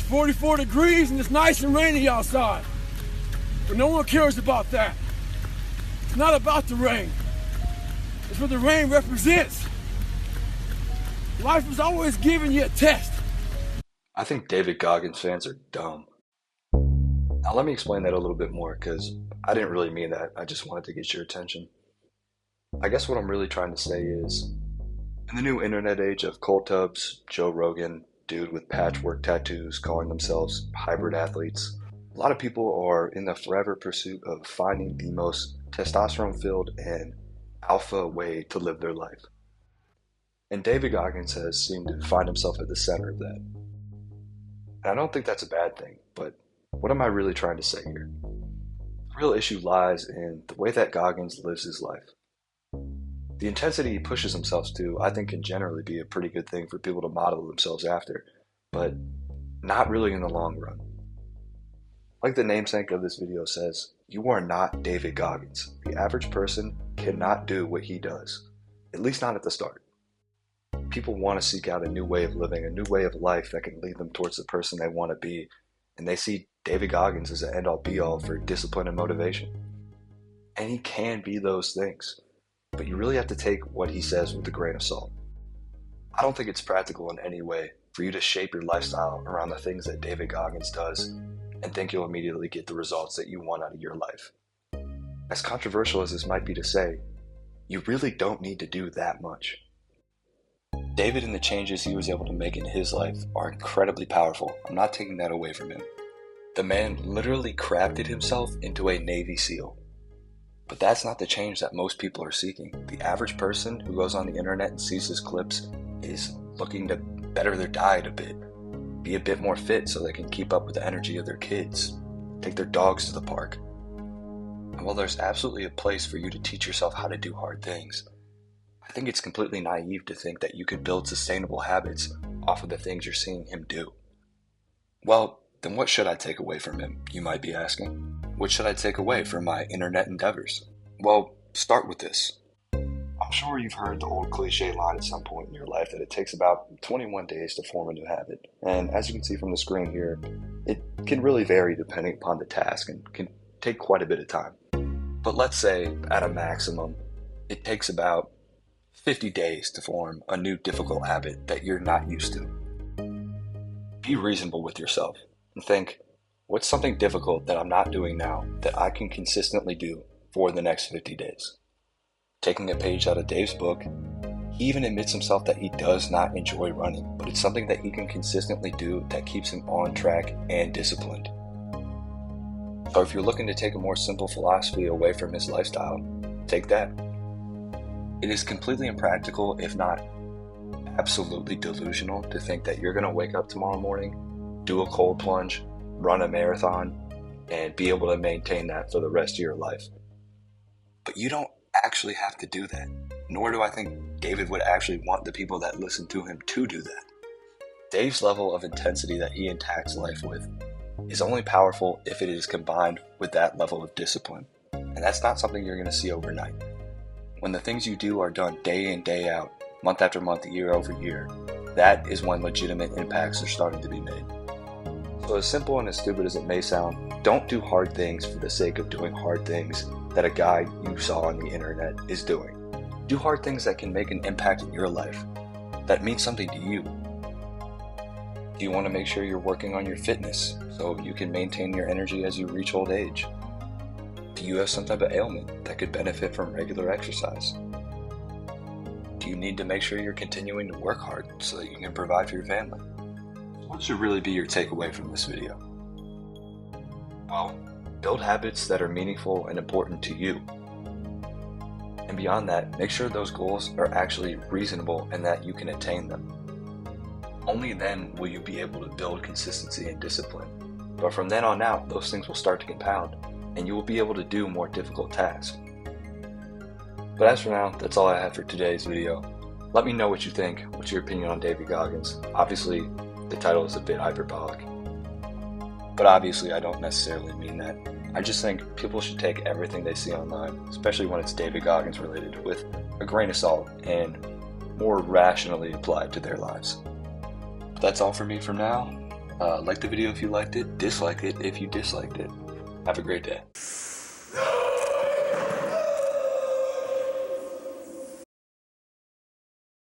44 degrees and it's nice and rainy outside. But no one cares about that. It's not about the rain. It's what the rain represents. Life is always giving you a test. I think David Goggins fans are dumb. Now let me explain that a little bit more, because I didn't really mean that. I just wanted to get your attention. I guess what I'm really trying to say is, in the new internet age of cold tubs, Joe Rogan, dude with patchwork tattoos calling themselves hybrid athletes, a lot of people are in the forever pursuit of finding the most testosterone-filled and alpha way to live their life. And David Goggins has seemed to find himself at the center of that. And I don't think that's a bad thing, but what am I really trying to say here? The real issue lies in the way that Goggins lives his life. The intensity he pushes himself to, I think, can generally be a pretty good thing for people to model themselves after, but not really in the long run. Like the namesake of this video says, you are not David Goggins. The average person cannot do what he does, at least not at the start. People want to seek out a new way of living, a new way of life that can lead them towards the person they want to be, and they see David Goggins as an end-all be-all for discipline and motivation. And he can be those things, but you really have to take what he says with a grain of salt. I don't think it's practical in any way for you to shape your lifestyle around the things that David Goggins does and think you'll immediately get the results that you want out of your life. As controversial as this might be to say, you really don't need to do that much. David and the changes he was able to make in his life are incredibly powerful. I'm not taking that away from him. The man literally crafted himself into a Navy SEAL. But that's not the change that most people are seeking. The average person who goes on the internet and sees his clips is looking to better their diet a bit, be a bit more fit so they can keep up with the energy of their kids, take their dogs to the park. And while there's absolutely a place for you to teach yourself how to do hard things, I think it's completely naive to think that you could build sustainable habits off of the things you're seeing him do. Well, then what should I take away from him, you might be asking? What should I take away from my internet endeavors? Well, start with this. I'm sure you've heard the old cliche line at some point in your life that it takes about 21 days to form a new habit. And as you can see from the screen here, it can really vary depending upon the task and can take quite a bit of time. But let's say, at a maximum, it takes about 50 days to form a new difficult habit that you're not used to. Be reasonable with yourself and think, what's something difficult that I'm not doing now that I can consistently do for the next 50 days? Taking a page out of Dave's book, he even admits himself that he does not enjoy running, but it's something that he can consistently do that keeps him on track and disciplined. So if you're looking to take a more simple philosophy away from his lifestyle, take that. It is completely impractical, if not absolutely delusional, to think that you're going to wake up tomorrow morning, do a cold plunge, run a marathon, and be able to maintain that for the rest of your life. But you don't actually have to do that, nor do I think David would actually want the people that listen to him to do that. Dave's level of intensity that he attacks life with is only powerful if it is combined with that level of discipline, and that's not something you're going to see overnight. When the things you do are done day in, day out, month after month, year over year, that is when legitimate impacts are starting to be made. So as simple and as stupid as it may sound, don't do hard things for the sake of doing hard things that a guy you saw on the internet is doing. Do hard things that can make an impact in your life, that means something to you. Do you want to make sure you're working on your fitness so you can maintain your energy as you reach old age? Do you have some type of ailment that could benefit from regular exercise? Do you need to make sure you're continuing to work hard so that you can provide for your family? What should really be your takeaway from this video? Well, build habits that are meaningful and important to you. And beyond that, make sure those goals are actually reasonable and that you can attain them. Only then will you be able to build consistency and discipline. But from then on out, those things will start to compound, and you will be able to do more difficult tasks. But as for now, that's all I have for today's video. Let me know what you think. What's your opinion on David Goggins? Obviously, the title is a bit hyperbolic. But obviously, I don't necessarily mean that. I just think people should take everything they see online, especially when it's David Goggins related, with a grain of salt and more rationally applied to their lives. But that's all for me for now. Like the video if you liked it, dislike it if you disliked it. Have a great day.